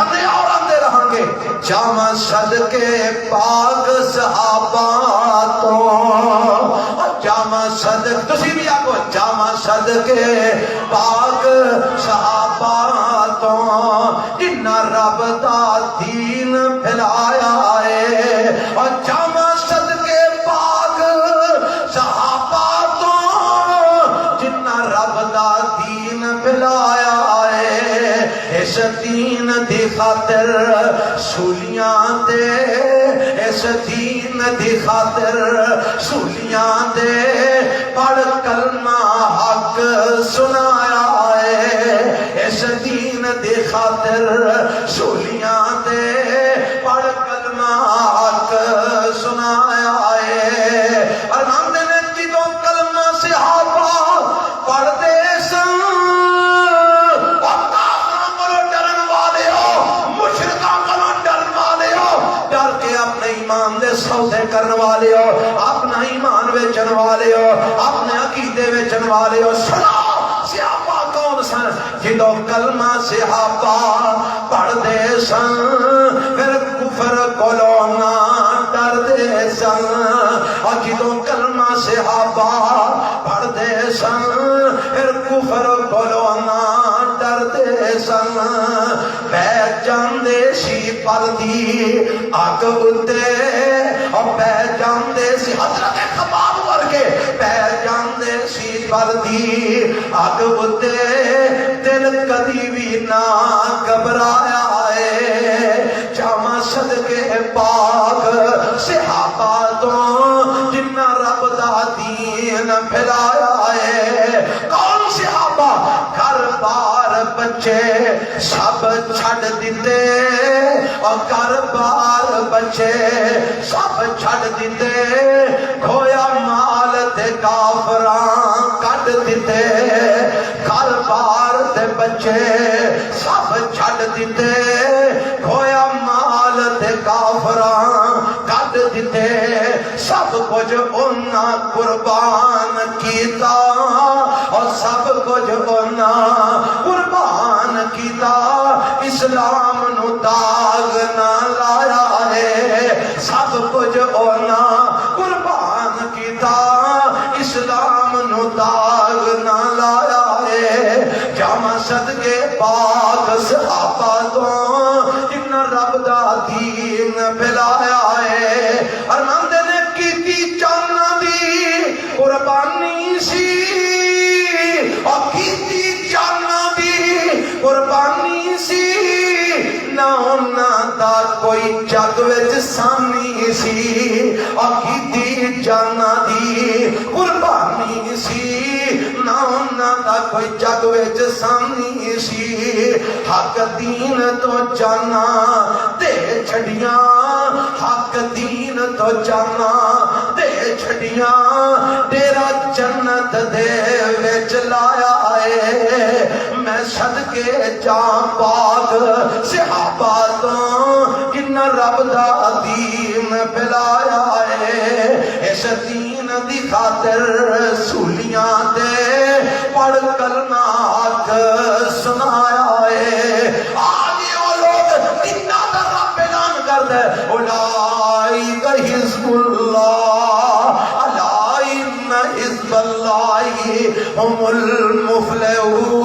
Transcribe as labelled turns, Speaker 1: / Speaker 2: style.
Speaker 1: اور آتے رہاں گے جامع صدقے پاک صحابہ تو جامع صدق تسی بھی آگو جامع صدقے پاک صحابہ تو جنہ رب دا دین پھیلایا ہے اور جامع صدقے پاک صحابہ تو جنہ رب دا دین پھیلایا ہے اس دین دی خاطر سولیاں دے اس دین دی خاطر سولیاں دے پڑھ کلمہ حق سنایا ہے اس دین دی خاطر سولیاں دے پڑھ کلمہ حق سنایا ہے اور ہم نے جدوں کلمہ صحابہ پڑھ دے سن سودے کرنے والے ہو اپنا ایمان بیچن والے ہو اپنے عقیدے بیچن والے ہو سنو صحابہ کون سن جدوں کلمہ صحابہ پڑھ دے سن پھر کفر کولوں نہ ڈر دے سن اور جدوں کلمہ صحابہ پڑھ دے سن پھر کفر کولوں نہ ڈر دے سن بیٹھ جاندے سی پردی اگ اتے اور بیٹھ جاندے سی حضرت خباب ورگے بیٹھ جاندے سی پردی اگ اتے دل کدی بھی نہ گھبرایا ہے جامع صدقے پاک صحابہ تو جنہ رب دا دین پھیلایا ہے کون صحابہ گھر بار بچے سب چھڑ دیتے اور گھر بار بچے سب چھڑ دیتے کھویا مال تے کافراں کٹ دیتے گھر بار تے بچے سب چھڑ دیتے کھویا مال تے کافراں کٹ دیتے سب کچھ انہاں قربان کیتا اور سب کچھ انہاں قربان کیتا اسلام نو داغ نہ لایا ہے سب کچھ انہاں قربان کیتا اسلام نو داغ نہ لایا ہے جامع صدقے پاک صحابہ تو جنہ رب دا دین پھیلایا ہے اور مندے نے کیتی جاننا دی قربانی سی اور کیتی جاننا دی قربانی سی نہ انہاں دا کوئی جگ وچ سانی سی اور کیتی جاننا دی قربانی سی نہ انہاں دا کوئی جگ وچ سانی سی حق دین تو جانا دے چھڑیاں حق دین تو جانا دے چھڑیاں تیرا جنت دے وچ لایا ہے میں صدقے جاں پاک صحابہ تو جنہ رب دا دین پھیلایا ہے اس دین دی خاطر سولیاں دے پڑھ کلمہ حق سنایا ہے آج وہ لوگ جنہ دا رب اعلان کر دے اولئک حزب اللہ الا ان حزب اللہ هم المفلحون